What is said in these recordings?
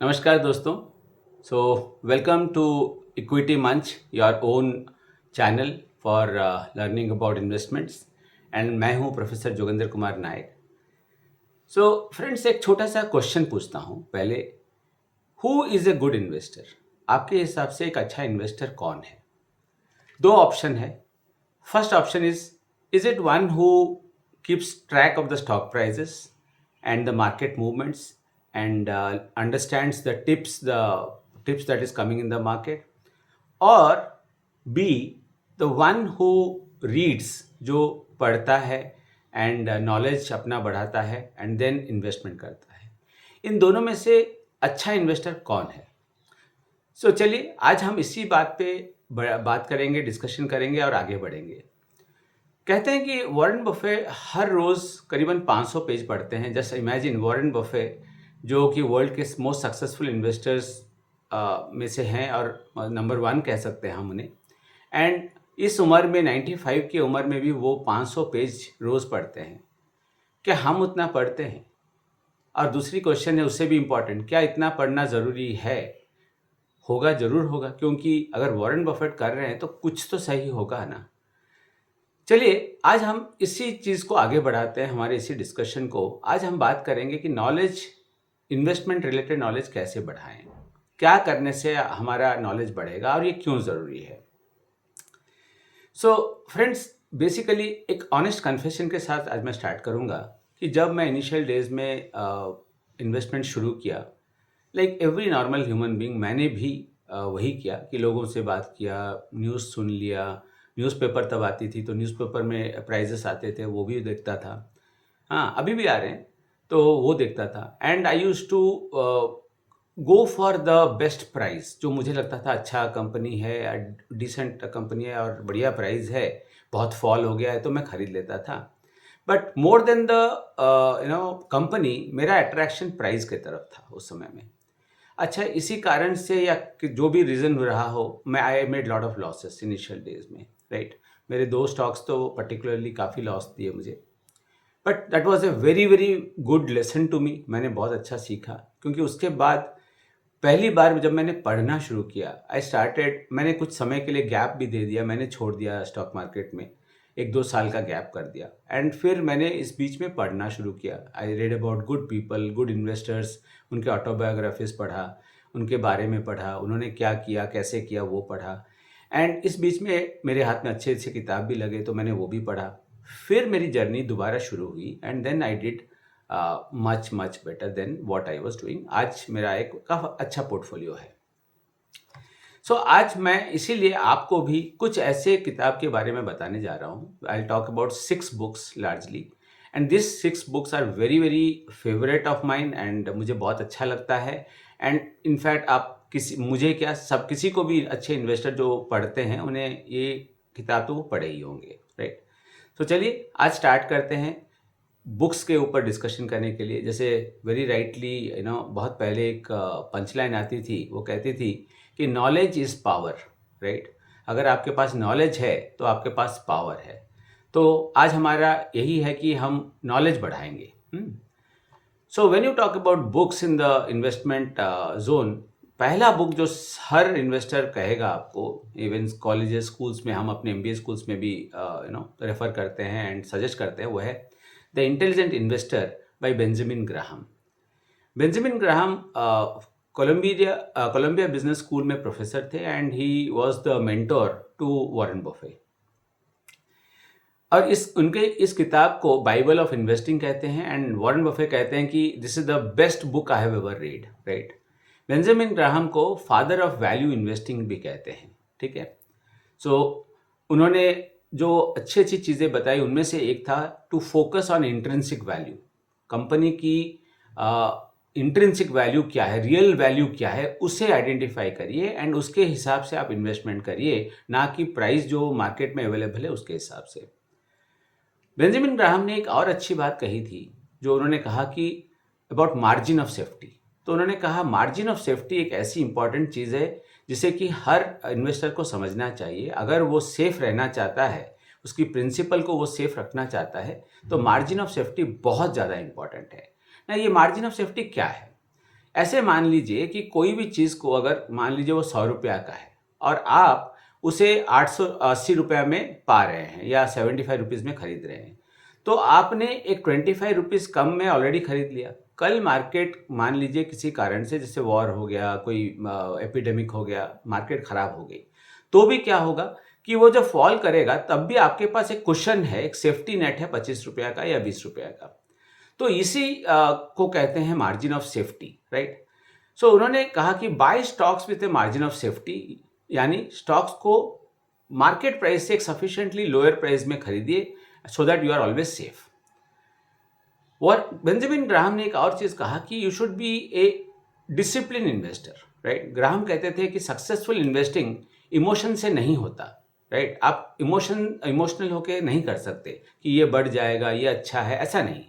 नमस्कार दोस्तों। So welcome to equity मंच, your own channel for learning about investments. And मैं हूं professor Jogendra Kumar Nayak. So friends, एक छोटा सा क्वेश्चन पूछता हूं पहले। Who is a good investor? आपके हिसाब से एक अच्छा इन्वेस्टर कौन है? दो ऑप्शन है। First option is it one who keeps track of the stock prices and the market movements and understands the tips that is coming in the market, or B, the one who reads, जो पढ़ता है and knowledge अपना बढ़ाता है and then investment करता है। इन दोनों में से अच्छा इन्वेस्टर कौन है? चलिए आज हम इसी बात पे बात करेंगे, डिस्कशन करेंगे और आगे बढ़ेंगे। कहते हैं कि वॉरेन बफे हर रोज़ करीबन 500 पेज पढ़ते हैं। जस्ट इमेजिन, वॉरेन बफे जो कि वर्ल्ड के मोस्ट सक्सेसफुल इन्वेस्टर्स में से हैं और नंबर 1 कह सकते हैं हम उन्हें। एंड इस उम्र में 95 की उम्र में भी वो 500 पेज रोज़ पढ़ते हैं। क्या हम उतना पढ़ते हैं? और दूसरी क्वेश्चन है उससे भी इम्पॉर्टेंट, क्या इतना पढ़ना ज़रूरी है? होगा, ज़रूर होगा, क्योंकि अगर वॉरेन बफेट कर रहे हैं तो कुछ तो सही होगा ना। चलिए आज हम इसी चीज़ को आगे बढ़ाते हैं, हमारे इसी डिस्कशन को। आज हम बात करेंगे कि नॉलेज, इन्वेस्टमेंट रिलेटेड नॉलेज कैसे बढ़ाएं, क्या करने से हमारा नॉलेज बढ़ेगा और ये क्यों ज़रूरी है। फ्रेंड्स, बेसिकली एक ऑनेस्ट कन्फेशन के साथ आज मैं स्टार्ट करूंगा कि जब मैं इनिशियल डेज में इन्वेस्टमेंट शुरू किया, like every normal human being, मैंने भी वही किया कि लोगों से बात किया, न्यूज़ सुन लिया। न्यूज़पेपर तब आती थी तो न्यूज़पेपर में प्राइजेस आते थे, वो भी देखता था। हाँ, अभी भी आ रहे हैं तो वो देखता था। And I use to go for the best price, जो मुझे लगता था अच्छा कंपनी है, डिसेंट कंपनी है और बढ़िया प्राइस है, बहुत फॉल हो गया है तो मैं ख़रीद लेता था। But more than the company, मेरा अट्रैक्शन प्राइस की तरफ था उस समय में। अच्छा, इसी कारण से या जो भी रीज़न रहा हो, मैं I made lot of losses initial days में, राइट। मेरे 2 स्टॉक्स तो पर्टिकुलरली काफ़ी लॉस दिए मुझे। But that was a very very good lesson to me. मैंने बहुत अच्छा सीखा, क्योंकि उसके बाद पहली बार जब मैंने पढ़ना शुरू किया, मैंने कुछ समय के लिए गैप भी दे दिया, मैंने छोड़ दिया स्टॉक मार्केट में, 1-2 साल का गैप कर दिया। एंड फिर मैंने इस बीच में पढ़ना शुरू किया। I read about good people, good investors, उनके ऑटोबायोग्राफीज पढ़ा, उनके बारे में पढ़ा, उन्होंने क्या किया, कैसे किया, वो पढ़ा। एंड इस बीच में मेरे हाथ में अच्छे अच्छे किताब भी लगे तो मैंने वो भी पढ़ा। फिर मेरी जर्नी दोबारा शुरू हुई and then I did much much better than what I was doing. आज मेरा एक काफ़ी अच्छा पोर्टफोलियो है। आज मैं इसीलिए आपको भी कुछ ऐसे किताब के बारे में बताने जा रहा हूँ। I talk about 6 books largely, and this 6 books are very very favourite of mine and मुझे बहुत अच्छा लगता है। एंड इनफैक्ट आप किसी को भी अच्छे इन्वेस्टर जो पढ़ते हैं उन्हें ये किताब तो वो पढ़े ही होंगे, राइट। चलिए आज स्टार्ट करते हैं बुक्स के ऊपर डिस्कशन करने के लिए। जैसे वेरी राइटली बहुत पहले एक पंचलाइन आती थी, वो कहती थी कि नॉलेज इज़ पावर, राइट। अगर आपके पास नॉलेज है तो आपके पास पावर है। तो आज हमारा यही है कि हम नॉलेज बढ़ाएंगे। When you talk about books in the investment zone, पहला बुक जो हर इन्वेस्टर कहेगा आपको, इवन कॉलेजेस, स्कूल्स में, हम अपने एमबीए स्कूल्स में भी रेफर करते हैं एंड सजेस्ट करते हैं, वो है the intelligent investor by Benjamin Graham. Benjamin Graham Columbia business school में प्रोफेसर थे and he was the mentor to Warren Buffett. और इस किताब को बाइबल ऑफ इन्वेस्टिंग कहते हैं एंड वॉरेन बफे कहते हैं कि this is the best book I have ever read, right. Benjamin Graham को फादर ऑफ वैल्यू इन्वेस्टिंग भी कहते हैं, ठीक है। उन्होंने जो अच्छी अच्छी चीज़ें बताई उनमें से एक था to focus on intrinsic value. Company की इंट्रिंसिक वैल्यू क्या है, रियल वैल्यू क्या है, उसे आइडेंटिफाई करिए एंड उसके हिसाब से आप इन्वेस्टमेंट करिए, ना कि प्राइस जो मार्केट में अवेलेबल है उसके हिसाब से। बेंजामिन ग्राहम ने एक और अच्छी बात कही थी, जो उन्होंने कहा कि अबाउट मार्जिन ऑफ सेफ्टी। तो उन्होंने कहा मार्जिन ऑफ सेफ्टी एक ऐसी इंपॉर्टेंट चीज़ है जिसे कि हर इन्वेस्टर को समझना चाहिए। अगर वो सेफ रहना चाहता है, उसकी प्रिंसिपल को वो सेफ रखना चाहता है, तो मार्जिन ऑफ सेफ्टी बहुत ज़्यादा इंपॉर्टेंट है ना। ये मार्जिन ऑफ सेफ्टी क्या है? ऐसे मान लीजिए कि कोई भी चीज़ को अगर मान लीजिए वो 100 रुपया का है और आप उसे 880 रुपया में पा रहे हैं या 75 रुपीज़ में खरीद रहे हैं, तो आपने एक 25 रुपीज़ कम में ऑलरेडी खरीद लिया। कल मार्केट मान लीजिए किसी कारण से, जैसे वॉर हो गया, कोई एपिडेमिक हो गया, मार्केट ख़राब हो गई, तो भी क्या होगा कि वो जब फॉल करेगा तब भी आपके पास एक कुशन है, एक सेफ्टी नेट है 25 रुपया का या 20 रुपया का। तो इसी को कहते हैं margin of safety, right? So उन्होंने कहा कि buy stocks with a margin of safety, यानी स्टॉक्स को मार्केट प्राइस से एक सफिशिएंटली लोअर प्राइस में खरीदिए so that you are always safe. और बेंजामिन ग्राहम ने एक और चीज़ कहा कि you should be a discipline investor, right? Graham कहते थे कि सक्सेसफुल इन्वेस्टिंग इमोशन से नहीं होता, राइट? आप इमोशनल होके नहीं कर सकते कि ये बढ़ जाएगा, ये अच्छा है, ऐसा नहीं।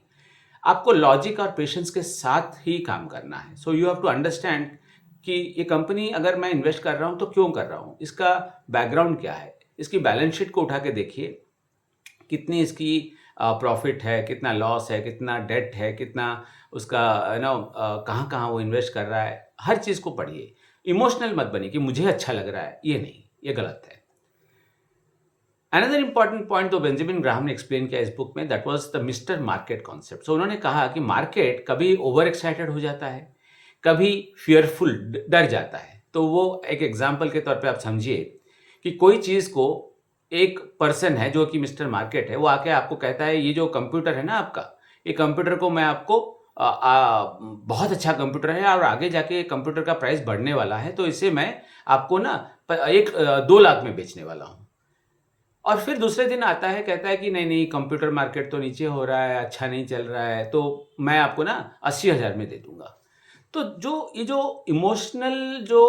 आपको लॉजिक और पेशेंस के साथ ही काम करना है। So you have to understand कि ये कंपनी अगर मैं इन्वेस्ट कर रहा हूँ तो क्यों कर रहा हूँ, इसका बैकग्राउंड क्या है, इसकी बैलेंस शीट को उठा के देखिए, कितनी इसकी प्रॉफिट है, कितना लॉस है, कितना डेट है, कितना उसका कहाँ कहाँ वो इन्वेस्ट कर रहा है, हर चीज़ को पढ़िए। इमोशनल मत बनिए कि मुझे अच्छा लग रहा है, ये नहीं, ये गलत है। अनदर इंपॉर्टेंट पॉइंट तो बेंजामिन ग्राहम ने एक्सप्लेन किया इस बुक में, that was the mister market concept. So उन्होंने कहा कि मार्केट कभी ओवर एक्साइटेड हो जाता है, कभी फियरफुल, डर जाता है। तो वो एक एग्जाम्पल के तौर पे आप समझिए कि कोई चीज़ को एक पर्सन है जो कि मिस्टर मार्केट है, वो आके आपको कहता है ये जो कंप्यूटर है ना आपका, ये कंप्यूटर को मैं आपको बहुत अच्छा कंप्यूटर है और आगे जाके कंप्यूटर का प्राइस बढ़ने वाला है, तो इसे मैं आपको ना 2 लाख में बेचने वाला हूँ। और फिर दूसरे दिन आता है, कहता है कि नहीं नहीं, कंप्यूटर मार्केट तो नीचे हो रहा है, अच्छा नहीं चल रहा है, तो मैं आपको ना 80,000 में दे दूंगा। तो ये जो इमोशनल जो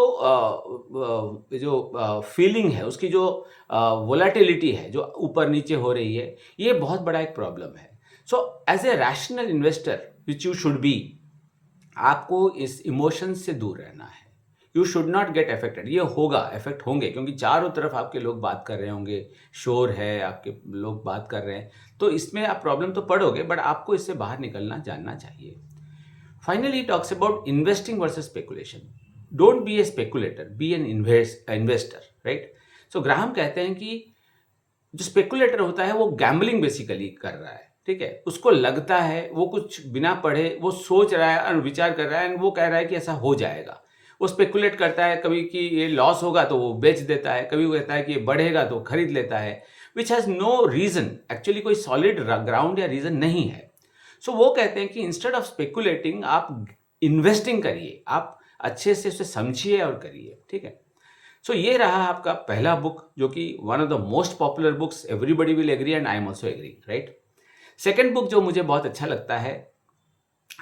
फीलिंग है, उसकी जो वोलेटिलिटी है, जो ऊपर नीचे हो रही है, ये बहुत बड़ा एक प्रॉब्लम है। So as a rational investor which you should be, आपको इस इमोशन से दूर रहना है। You should not get affected. ये होगा, इफेक्ट होंगे, क्योंकि चारों तरफ आपके लोग बात कर रहे होंगे, शोर है, आपके लोग बात कर रहे हैं, तो इसमें आप प्रॉब्लम तो पड़ोगे, बट आपको इससे बाहर निकलना जानना चाहिए। Finally talks about investing versus speculation. Don't be a speculator, be an investor, right? So Graham कहते हैं कि जो स्पेकुलेटर होता है वो गैम्बलिंग बेसिकली कर रहा है, ठीक है? उसको लगता है, वो कुछ बिना पढ़े वो सोच रहा है और विचार कर रहा है, एंड वो कह रहा है कि ऐसा हो जाएगा। वो स्पेकुलेट करता है, कभी कि ये लॉस होगा तो वो बेच देता है, कभी वो कहता है कि ये बढ़ेगा तो खरीद लेता है, which has no reason, actually कोई सॉलिड ग्राउंड या रीज़न नहीं है। सो वो कहते हैं कि इंस्टेड ऑफ स्पेकुलेटिंग आप इन्वेस्टिंग करिए, आप अच्छे से उसे समझिए और करिए, ठीक है? सो ये रहा आपका पहला बुक, जो कि one of the most popular books, everybody will agree and I am also agree, right? Second book जो मुझे बहुत अच्छा लगता है,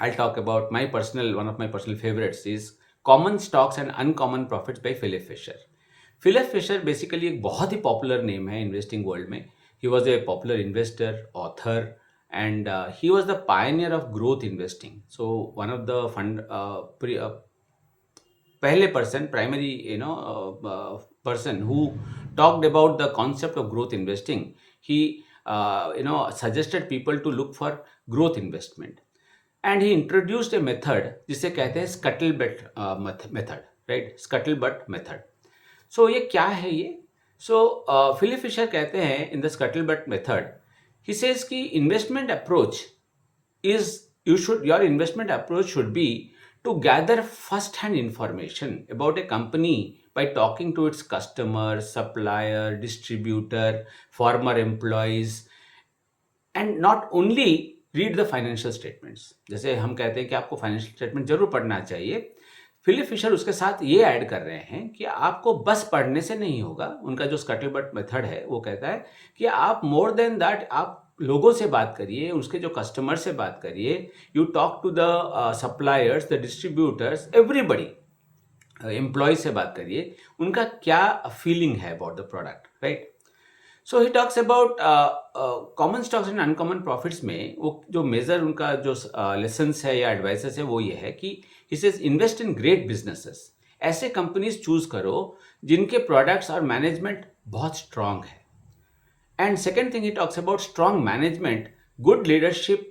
I talk about my personal, one of my personal favourites is common stocks and uncommon profits by Philip Fisher. Philip Fisher basically एक बहुत ही popular name है इन्वेस्टिंग वर्ल्ड में। He was a popular investor, author, and he was the pioneer of growth investing. So one of the पहले person, primary person who talked about the concept of growth investing. He suggested people to look for growth investment, and he introduced a method जिसे कहते हैं scuttlebutt method, right? Scuttlebutt method. So ये क्या है ये? So Philip Fisher कहते हैं in the scuttlebutt method, he says कि your investment approach should be to gather first-hand information about a company by talking to its customers, supplier, distributor, former employees, and not only read the financial statements. जैसे हम कहते हैं कि आपको financial statement जरूर पढ़ना चाहिए, फिलिप फिशर उसके साथ ये ऐड कर रहे हैं कि आपको बस पढ़ने से नहीं होगा। उनका जो स्कटलबट मेथड है वो कहता है कि आप मोर देन दैट, आप लोगों से बात करिए, उसके जो कस्टमर से बात करिए, you talk to the suppliers, the distributors, everybody, employ से बात करिए, उनका क्या फीलिंग है about the product, right? So he talks about common stocks and uncommon profits में वो जो मेजर उनका जो लेसन्स है या एडवाइसेस है वो ये है कि he says invest in great businesses. ऐसे कंपनीज चूज करो जिनके प्रोडक्ट्स और मैनेजमेंट बहुत स्ट्रांग है। And second thing he talks about strong management, good leadership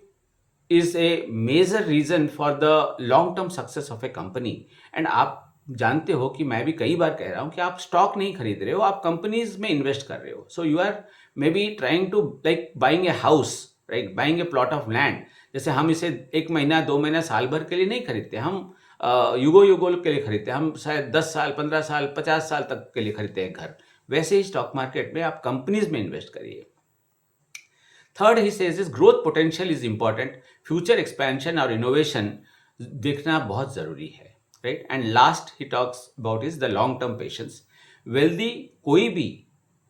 is a major reason for the long term success of a company. And आप जानते हो कि मैं भी कई बार कह रहा हूं कि आप स्टॉक नहीं खरीद रहे हो, आप कंपनीज में इन्वेस्ट कर रहे हो। So you are maybe trying to like buying a house, right, buying a plot of land. जैसे हम इसे 1 महीना 2 महीना साल भर के लिए नहीं खरीदते, हम युगो युगो के लिए खरीदते हैं, हम शायद 10 साल 15 साल 50 साल तक के लिए खरीदते हैं घर। वैसे ही स्टॉक मार्केट में आप कंपनीज में इन्वेस्ट करिए। Third he says is growth potential is important, future expansion और इनोवेशन देखना बहुत ज़रूरी है, right. And last he talks about is the long term patience. Wealthy कोई भी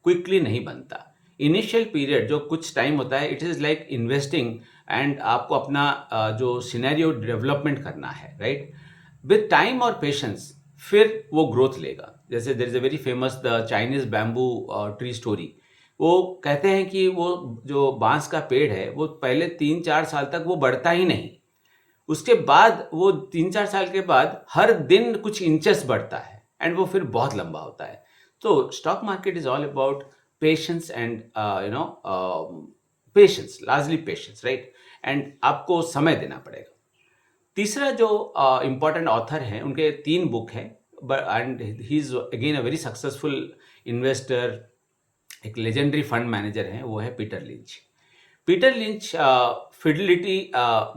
क्विकली नहीं बनता। इनिशियल पीरियड जो कुछ टाइम होता है, it is like investing, and आपको अपना जो सिनेरियो डेवलपमेंट करना है, राइट। विद टाइम और पेशेंस फिर वो ग्रोथ लेगा। जैसे there is a very famous the Chinese bamboo tree story. वो कहते हैं कि वो जो बांस का पेड़ है वो पहले 3-4 साल तक वो बढ़ता ही नहीं, उसके बाद वो 3-4 साल के बाद हर दिन कुछ इंचेस बढ़ता है, एंड वो फिर बहुत लंबा होता है। तो stock market is all about patience and patience, largely patience, right. And आपको समय देना पड़ेगा। तीसरा जो इम्पॉर्टेंट ऑथर हैं, उनके 3 बुक हैं, and he is again a very successful investor, एक लेजेंडरी फंड मैनेजर हैं, वो है Peter Lynch. Peter Lynch Fidelity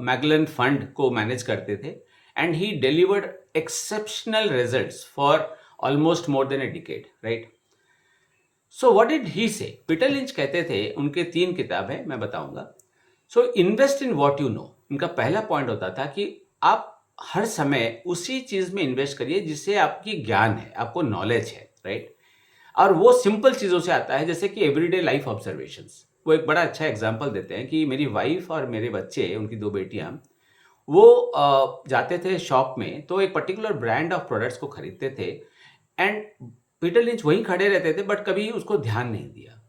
Magellan fund को मैनेज करते थे, and he delivered exceptional results for almost more than a decade, right. So what did he say? Peter lynch कहते थे, उनके 3 किताब है, मैं बताऊंगा। So invest in what you know. उनका पहला पॉइंट होता था कि आप हर समय उसी चीज में इन्वेस्ट करिए जिससे आपकी ज्ञान है, आपको नॉलेज है, राइट। और वो सिंपल चीज़ों से आता है, जैसे कि एवरीडे लाइफ ऑब्जर्वेशंस। वो एक बड़ा अच्छा एग्जांपल देते हैं कि मेरी वाइफ और मेरे बच्चे, उनकी 2 बेटियां, वो जाते थे शॉप में, तो एक पर्टिकुलर ब्रांड ऑफ प्रोडक्ट्स को खरीदते थे, एंड पीटर लिंच वहीं खड़े रहते थे, बट कभी उसको ध्यान नहीं दिया।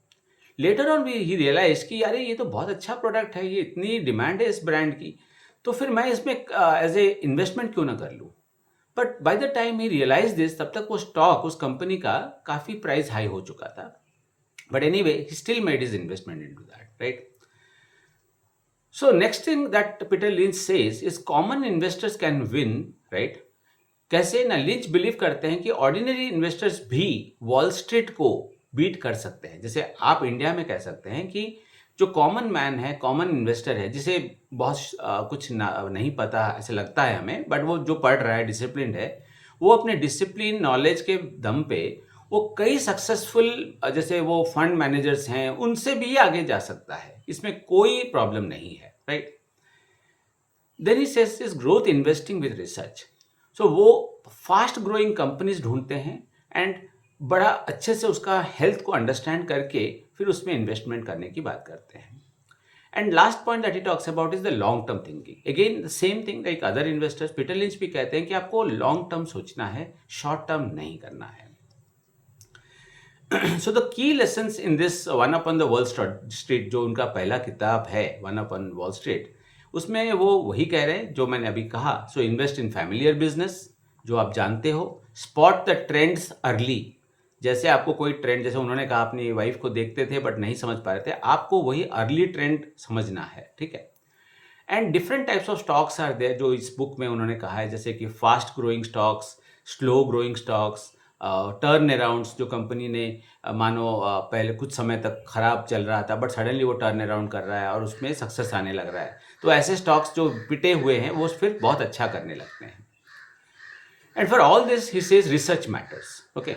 लेटर ऑन ही रियलाइज कि अरे ये तो बहुत अच्छा प्रोडक्ट है, ये इतनी डिमांड है इस ब्रांड की, तो फिर मैं इसमें एज ए इन्वेस्टमेंट क्यों ना कर लूँ। But by the time he realize this, तब तक वो स्टॉक उस कंपनी का काफ़ी प्राइस हाई हो चुका था। But anyway he still made his investment into that, right. So next thing that Peter Lynch says is common investors can win, right. कैसे ना? लिंच बिलीव करते हैं कि ऑर्डिनरी इन्वेस्टर्स भी Wall Street को beat कर सकते हैं। जैसे आप इंडिया में कह सकते हैं कि जो कॉमन मैन है, कॉमन इन्वेस्टर है, जिसे बहुत कुछ नहीं पता ऐसे लगता है हमें, बट वो जो पढ़ रहा है, डिसिप्लिन है, वो अपने डिसिप्लिन नॉलेज के दम पे वो कई सक्सेसफुल, जैसे वो फंड मैनेजर्स हैं, उनसे भी आगे जा सकता है। इसमें कोई प्रॉब्लम नहीं है, right. Then he says is growth investing with research. So वो फास्ट ग्रोइंग कंपनीज ढूंढते हैं, एंड बड़ा अच्छे से उसका हेल्थ को अंडरस्टैंड करके फिर उसमें इन्वेस्टमेंट करने की बात करते हैं। And last point that he talks about is the long term thinking. Again the same thing like other investors, Peter lynch भी कहते हैं कि आपको लॉन्ग टर्म सोचना है, शॉर्ट टर्म नहीं करना है। So the key lessons in this one upon the wall street, जो उनका पहला किताब है वन अपॉन वॉल स्ट्रीट, उसमें वो वही कह रहे हैं जो मैंने अभी कहा। So invest in familiar business, जो आप जानते हो। Spot the trends early. जैसे आपको कोई ट्रेंड, जैसे उन्होंने कहा अपनी वाइफ को देखते थे बट नहीं समझ पा रहे थे, आपको वही अर्ली ट्रेंड समझना है, ठीक है। And different types of stocks are there, जो इस बुक में उन्होंने कहा है, जैसे कि fast growing stocks, slow growing stocks, turnarounds, जो कंपनी ने मानो पहले कुछ समय तक खराब चल रहा था बट सडनली वो टर्न अराउंड कर रहा है और उसमें सक्सेस आने लग रहा है। तो ऐसे स्टॉक्स जो पिटे हुए हैं वो फिर बहुत अच्छा करने लगते हैं। And for all this he says research matters, okay.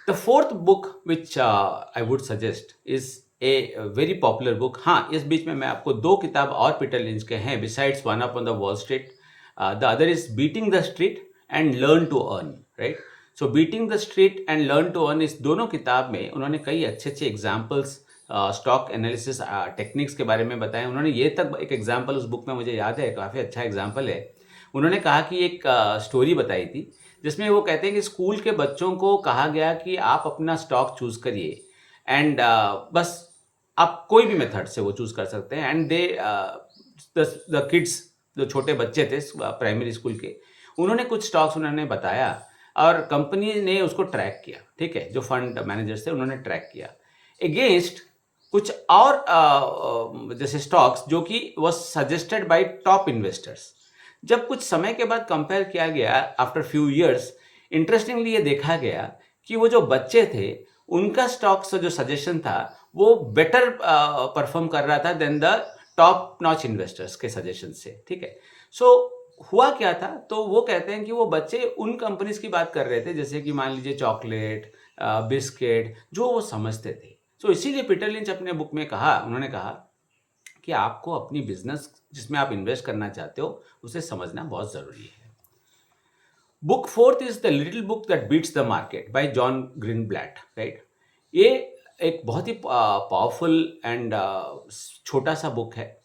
The fourth book which I would suggest is a very popular book. हाँ, इस बीच में मैं आपको 2 किताब और पीटर लिंच के हैं besides One Up on the Wall Street. The other is Beating the Street and Learn to Earn, right? So Beating the Street and Learn to Earn, इस दोनों किताब में उन्होंने कई अच्छे एग्जाम्पल्स स्टॉक एनालिसिस टेक्निक्स के बारे में बताए। उन्होंने ये तक एक एग्जाम्पल उस बुक में मुझे याद है, काफ़ी अच्छा एग्जाम्पल है। उन्होंने कहा कि एक स्टोरी बताई थी जिसमें वो कहते हैं कि स्कूल के बच्चों को कहा गया कि आप अपना स्टॉक चूज करिए, एंड बस आप कोई भी मेथड से वो चूज कर सकते हैं। एंड दे द किड्स, जो छोटे बच्चे थे प्राइमरी स्कूल के, उन्होंने कुछ स्टॉक्स उन्होंने बताया और कंपनी ने उसको ट्रैक किया, ठीक है। जो फंड मैनेजर्स थे उन्होंने ट्रैक किया अगेंस्ट कुछ और जैसे स्टॉक्स जो कि was suggested by top investors. जब कुछ समय के बाद कंपेयर किया गया आफ्टर फ्यू इयर्स, इंटरेस्टिंगली ये देखा गया कि वो जो बच्चे थे उनका स्टॉक्स जो सजेशन था वो बेटर परफॉर्म कर रहा था then the top notch investors के सजेशन से। ठीक है। सो हुआ क्या था, तो वो कहते हैं कि वो बच्चे उन कंपनीज की बात कर रहे थे जैसे कि मान लीजिए चॉकलेट, बिस्किट, जो वो समझते थे। सो इसीलिए पीटर लिंच अपने बुक में उन्होंने कहा कि आपको अपनी बिजनेस जिसमें आप इन्वेस्ट करना चाहते हो उसे समझना बहुत जरूरी है। Book fourth is the little book that beats the market by John Greenblatt, right. ये एक बहुत ही पावरफुल एंड छोटा सा बुक है।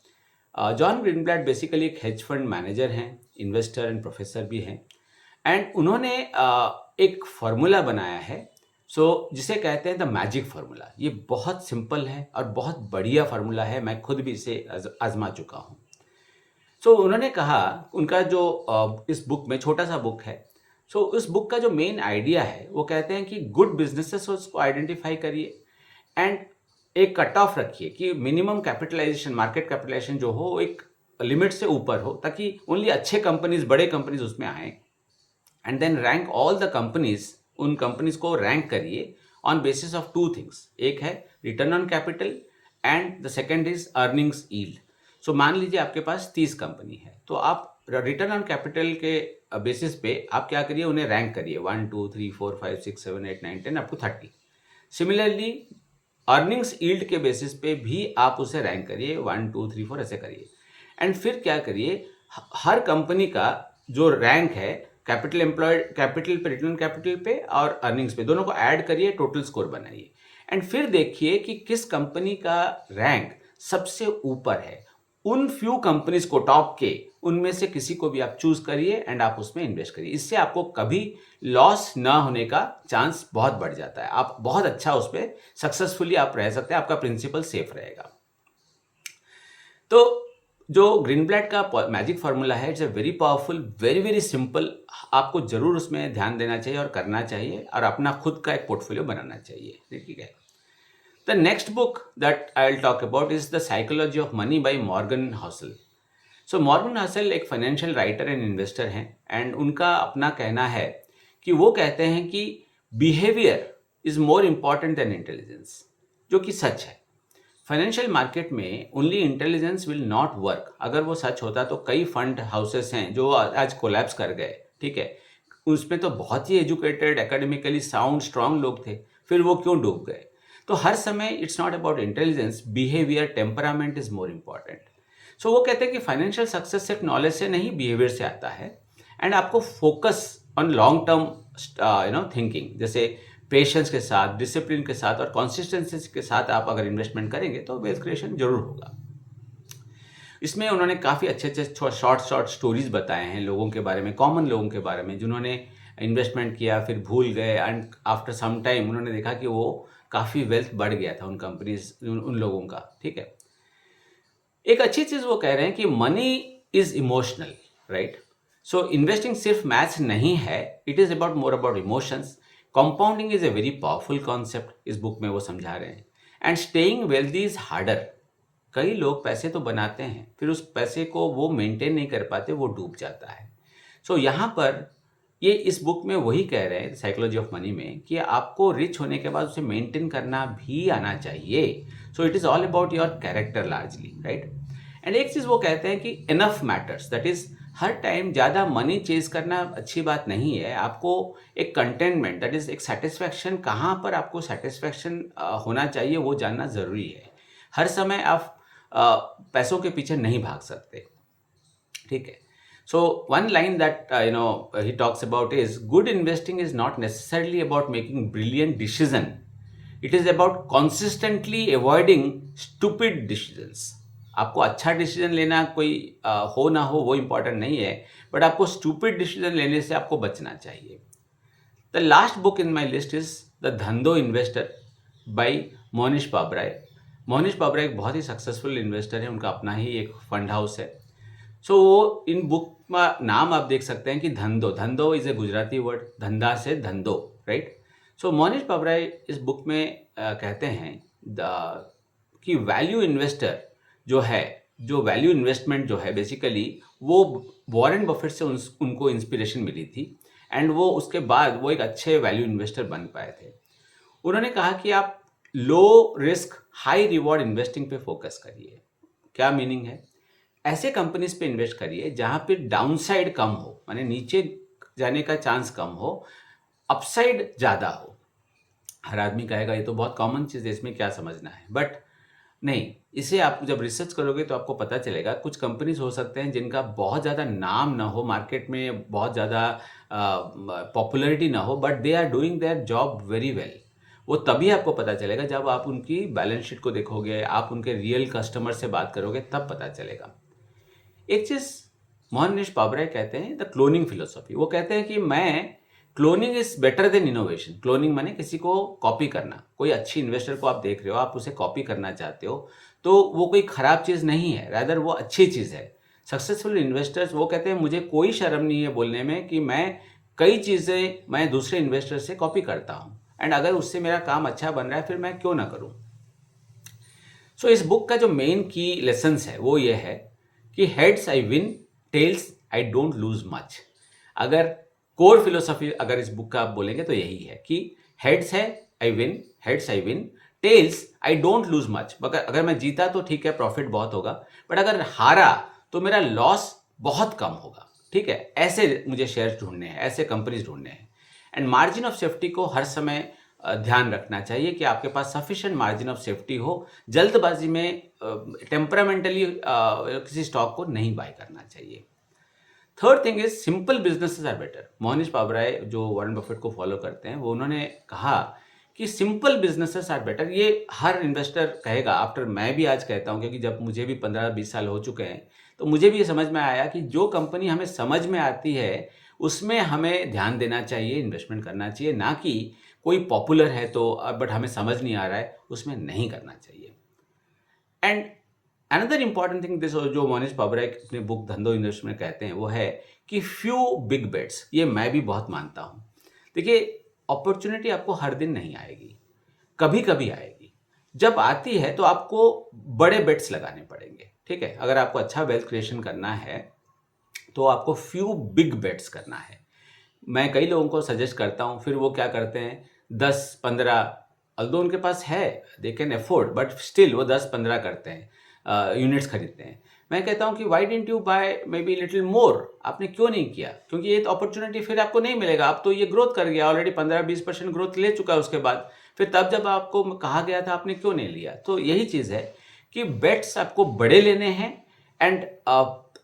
जॉन ग्रीनब्लैट बेसिकली एक हेज फंड मैनेजर हैं, इन्वेस्टर एंड प्रोफेसर भी हैं, एंड उन्होंने एक फार्मूला बनाया है जिसे कहते हैं द मैजिक फार्मूला। ये बहुत सिंपल है और बहुत बढ़िया फार्मूला है, मैं खुद भी इसे आजमा चुका हूँ। उन्होंने कहा, उनका जो इस बुक में छोटा सा बुक है, उस बुक का जो मेन आइडिया है वो कहते हैं कि गुड बिजनेसेस को आइडेंटिफाई करिए एंड एक कट ऑफ रखिए कि मिनिमम कैपिटलाइजेशन, मार्केट कैपिटलाइजेशन जो हो एक लिमिट से ऊपर हो, ताकि ओनली अच्छे कंपनीज, बड़े कंपनीज उसमें आए। And then rank all the companies, उन कंपनीज को रैंक करिए on basis of two things. एक है return on capital and the second is earnings yield. मान लीजिए आपके पास 30 कंपनी है, तो आप रिटर्न ऑन कैपिटल के बेसिस पे आप क्या करिए, उन्हें रैंक करिए 1 2 3 4 5 6 7 8 9 10 up to 30। Similarly earnings yield के बेसिस पे भी आप उसे रैंक करिए 1 2 3 4 ऐसे करिए। एंड फिर क्या करिए, हर कंपनी का जो रैंक है कैपिटल एम्प्लॉयड, कैपिटल पे, रिटर्न कैपिटल पे और अर्निंग्स पे, दोनों को ऐड करिए, टोटल स्कोर बनाइए। एंड फिर देखिए कि किस कंपनी का रैंक सबसे ऊपर है। उन फ्यू कंपनीज को, टॉप के, उनमें से किसी को भी आप चूज करिए एंड आप उसमें इन्वेस्ट करिए। इससे आपको कभी लॉस ना होने का चांस बहुत बढ़ जाता है। आप बहुत अच्छा उसमें सक्सेसफुली आप रह सकते हैं, आपका प्रिंसिपल सेफ रहेगा। तो जो ग्रीनब्लैट का मैजिक फार्मूला है, it's a very powerful, very very simple. आपको जरूर उसमें ध्यान देना चाहिए और करना चाहिए और अपना खुद का एक पोर्टफोलियो बनाना चाहिए। ठीक है। The next book that I'll talk about is The Psychology of Money by Morgan Housel. Morgan Housel एक फाइनेंशियल राइटर एंड इन्वेस्टर हैं, एंड उनका अपना कहना है कि वो कहते हैं कि behaviour is more important than intelligence, जो कि सच है। फाइनेंशियल मार्केट में only intelligence will not work. अगर वो सच होता तो कई फंड हाउसेस हैं जो आज कोलैप्स कर गए। ठीक है। उसमें तो बहुत ही एजुकेटेड, एकेडमिकली साउंड, स्ट्रांग लोग थे, फिर वो क्यों डूब गए? तो हर समय it's not about intelligence, behaviour, temperament is more important. वो कहते हैं कि फाइनेंशियल सक्सेस सिर्फ नॉलेज से नहीं, बिहेवियर से आता है। एंड आपको focus on long term thinking, जैसे पेशेंस के साथ, डिसिप्लिन के साथ और कंसिस्टेंसी के साथ आप अगर इन्वेस्टमेंट करेंगे तो वेल्थ क्रिएशन जरूर होगा। इसमें उन्होंने काफ़ी अच्छे अच्छे शॉर्ट स्टोरीज बताए हैं लोगों के बारे में, कॉमन लोगों के बारे में जिन्होंने इन्वेस्टमेंट किया, फिर भूल गए, एंड आफ्टर सम टाइम उन्होंने देखा कि वो काफ़ी वेल्थ बढ़ गया था उन कंपनीज, उन लोगों का। ठीक है। एक अच्छी चीज़ वो कह रहे हैं कि money is emotional, right. Investing सिर्फ मैथ्स नहीं है, it is about more about emotions. Compounding is a very powerful concept, इस बुक में वो समझा रहे हैं। And staying wealthy is harder. कई लोग पैसे तो बनाते हैं, फिर उस पैसे को वो मेंटेन नहीं कर पाते, वो डूब जाता है। यहाँ पर ये इस बुक में वही कह रहे हैं, साइकोलॉजी ऑफ मनी में, कि आपको रिच होने के बाद उसे मेंटेन करना भी आना चाहिए। It is all about your character largely, right. And एक चीज़ वो कहते हैं कि enough matters, that is her time ज़्यादा मनी चेज करना अच्छी बात नहीं है। आपको एक कंटेनमेंट, दैट इज़ एक सेटिस्फैक्शन, कहाँ पर आपको सेटिस्फैक्शन होना चाहिए वो जानना ज़रूरी है। हर समय आप पैसों के पीछे नहीं भाग सकते। ठीक है। one line that he talks about is, good investing is not necessarily about making brilliant decision. It is about consistently avoiding stupid decisions. आपको अच्छा डिसीजन लेना कोई हो ना हो वो इम्पॉर्टेंट नहीं है, बट आपको स्टूपिड डिसीजन लेने से आपको बचना चाहिए। The last book in my list is the धंधो इन्वेस्टर बाई मोनिश पाबराय। मोनिश पाबराय एक बहुत ही सक्सेसफुल इन्वेस्टर है, उनका अपना ही एक फंड हाउस है। वो इन बुक का नाम आप देख सकते हैं कि धंधो इज ए गुजराती वर्ड, धंधा से धंधो, राइट। मोनिश पाबराय इस बुक में कहते हैं कि वैल्यू इन्वेस्टर जो है, जो वैल्यू इन्वेस्टमेंट जो है बेसिकली वो वॉरेन बफेट से उनको इंस्पिरेशन मिली थी एंड वो उसके बाद वो एक अच्छे वैल्यू इन्वेस्टर बन पाए थे। उन्होंने कहा कि आप low risk high reward investing पे फोकस करिए। क्या मीनिंग है? ऐसे कंपनीज पे इन्वेस्ट करिए जहां पे डाउनसाइड कम हो, माने नीचे जाने का चांस कम हो, अपसाइड ज़्यादा हो। हर आदमी कहेगा ये तो बहुत कॉमन चीज़ है, इसमें क्या समझना है, बट नहीं, इसे आप जब रिसर्च करोगे तो आपको पता चलेगा कुछ कंपनीज हो सकते हैं जिनका बहुत ज़्यादा नाम ना हो, मार्केट में बहुत ज़्यादा पॉपुलैरिटी ना हो, but they are doing their job very well. वो तभी आपको पता चलेगा जब आप उनकी बैलेंस शीट को देखोगे, आप उनके रियल कस्टमर से बात करोगे, तब पता चलेगा। एक चीज़ मोहनीश पाबराय कहते हैं द क्लोनिंग फिलोसॉफी। वो कहते हैं कि मैं cloning is better than innovation. Cloning माने किसी को कॉपी करना। कोई अच्छी इन्वेस्टर को आप देख रहे हो, आप उसे कॉपी करना चाहते हो, तो वो कोई खराब चीज़ नहीं है, रादर वो अच्छी चीज़ है। सक्सेसफुल इन्वेस्टर्स वो कहते हैं मुझे कोई शर्म नहीं है बोलने में कि मैं कई चीज़ें मैं दूसरे इन्वेस्टर से कॉपी करता हूँ, एंड अगर उससे मेरा काम अच्छा बन रहा है फिर मैं क्यों ना करूँ। सो इस बुक का जो मेन की लेसन्स है वो ये है कि heads I win, tails I don't lose much. अगर कोर फिलोसॉफी अगर इस बुक का आप बोलेंगे तो यही है कि हेड्स है I win, heads I win, tails I don't lose much. मगर अगर मैं जीता तो ठीक है, प्रॉफिट बहुत होगा, बट अगर हारा तो मेरा लॉस बहुत कम होगा। ठीक है, ऐसे मुझे शेयर्स ढूंढने हैं, ऐसे कंपनीज ढूंढने हैं। एंड मार्जिन ऑफ सेफ्टी को हर समय ध्यान रखना चाहिए कि आपके पास सफिशिएंट मार्जिन ऑफ सेफ्टी हो। जल्दबाजी में टेम्परामेंटली किसी स्टॉक को नहीं बाय करना चाहिए। Third thing is simple businesses are better. Mohnish Pabrai जो वॉरेन बफेट को फॉलो करते हैं, वो उन्होंने कहा कि सिंपल बिजनेसेस आर बेटर। ये हर इन्वेस्टर कहेगा, आफ्टर मैं भी आज कहता हूँ, क्योंकि जब मुझे भी 15-20 साल हो चुके हैं तो मुझे भी ये समझ में आया कि जो कंपनी हमें समझ में आती है उसमें हमें ध्यान देना चाहिए, इन्वेस्टमेंट करना चाहिए, ना कि कोई पॉपुलर है तो बट हमें समझ नहीं आ रहा है उसमें नहीं करना चाहिए। And another important thing this जो मोहनीश पाबराय अपने बुक धंधो इन्वेस्ट में कहते हैं वो है कि फ्यू बिग बेट्स। ये मैं भी बहुत मानता हूँ। देखिए, अपॉर्चुनिटी आपको हर दिन नहीं आएगी, कभी कभी आएगी। जब आती है तो आपको बड़े बेट्स लगाने पड़ेंगे। ठीक है, अगर आपको अच्छा वेल्थ क्रिएशन करना है तो आपको फ्यू बिग बेट्स करना है। मैं कई लोगों को सजेस्ट करता हूँ, फिर वो क्या करते हैं 10-15, अल्दो उनके पास है, they can afford, but still वो 10-15 करते हैं, यूनिट्स खरीदते हैं। मैं कहता हूँ कि why didn't you buy maybe little more. आपने क्यों नहीं किया? क्योंकि ये अपॉर्चुनिटी फिर आपको नहीं मिलेगा। अब तो ये ग्रोथ कर गया ऑलरेडी, 15-20% ग्रोथ ले चुका है उसके बाद, फिर तब जब आपको कहा गया था आपने क्यों नहीं लिया? तो यही चीज़ है कि बेट्स आपको बड़े लेने हैं एंड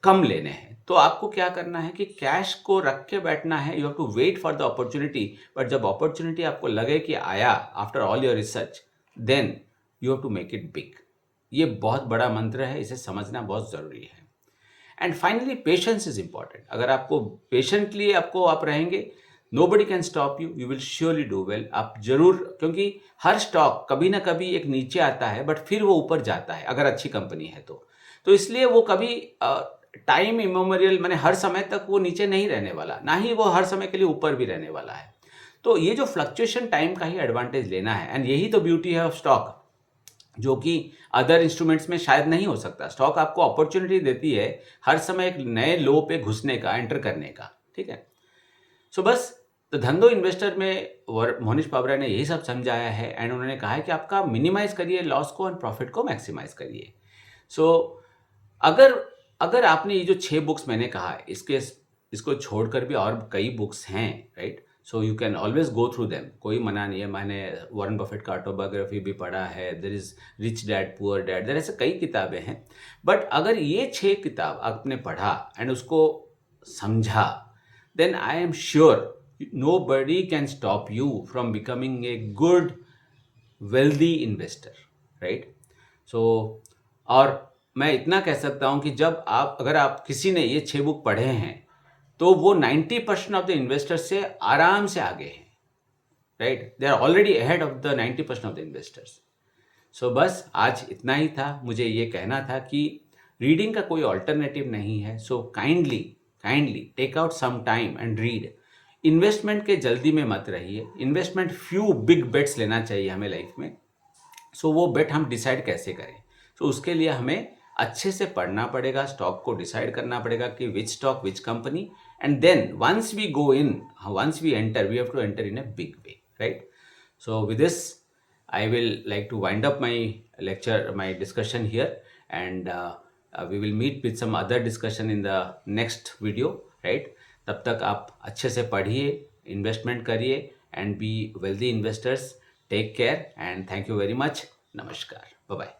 कम लेने हैं। तो आपको क्या करना है कि कैश को रख के बैठना है। You have to wait for the opportunity, but जब अपॉर्चुनिटी आपको लगे कि आया after all your research, then you have to make it big. ये बहुत बड़ा मंत्र है, इसे समझना बहुत ज़रूरी है। And finally patience is important. अगर आपको पेशेंटली आप रहेंगे, nobody can stop you, you will surely do well. आप जरूर, क्योंकि हर स्टॉक कभी ना कभी एक नीचे आता है बट फिर वो ऊपर जाता है अगर अच्छी कंपनी है तो इसलिए वो कभी टाइम इमेमोरियल माने हर समय तक वो नीचे नहीं रहने वाला, ना ही वो हर समय के लिए ऊपर भी रहने वाला है। तो ये जो फ्लक्चुएशन टाइम का ही एडवांटेज लेना है, एंड यही तो ब्यूटी है ऑफ स्टॉक, जो कि अदर इंस्ट्रूमेंट्स में शायद नहीं हो सकता। स्टॉक आपको अपॉर्चुनिटी देती है हर समय एक नए लो पे घुसने का, एंटर करने का। ठीक है, सो बस तो धंधो इन्वेस्टर में मोहनीश पाबराय ने यही सब समझाया है, एंड उन्होंने कहा है कि आपका मिनिमाइज करिए लॉस को एंड प्रॉफिट को मैक्सिमाइज करिए। सो अगर अगर आपने ये जो 6 बुक्स मैंने कहा इसको छोड़कर भी और कई बुक्स हैं, right, so you can always go through them, कोई मना नहीं है। मैंने वॉरेन बफेट का ऑटोबायोग्राफी भी पढ़ा है, there is rich dad poor dad, there ऐसे कई किताबें हैं। बट अगर ये 6 किताब आपने पढ़ा एंड उसको समझा, then I am sure nobody can stop you from becoming a good wealthy investor, right? So और मैं इतना कह सकता हूँ कि जब अगर आप किसी ने ये 6 बुक पढ़े हैं तो वो 90% ऑफ द इन्वेस्टर्स से आराम से आगे हैं, right? They are already ahead of the 90% of the investors. So बस आज इतना ही था। मुझे ये कहना था कि रीडिंग का कोई ऑल्टरनेटिव नहीं है। So kindly take out some time and read. Investment के जल्दी में मत रहिए। इन्वेस्टमेंट फ्यू बिग बेट्स लेना चाहिए हमें लाइफ में, सो वो बेट हम डिसाइड कैसे करें? सो उसके लिए हमें अच्छे से पढ़ना पड़ेगा, स्टॉक को डिसाइड करना पड़ेगा कि which stock, which company, and then once we go in, once we enter, we have to enter in a big way, right? So with this, I will like to wind up my lecture, my discussion here, and we will meet with some other discussion in the next video, right? तब तक आप अच्छे से पढ़िए, investment करिए, and be wealthy investors. Take care and thank you very much. नमस्कार. Bye bye.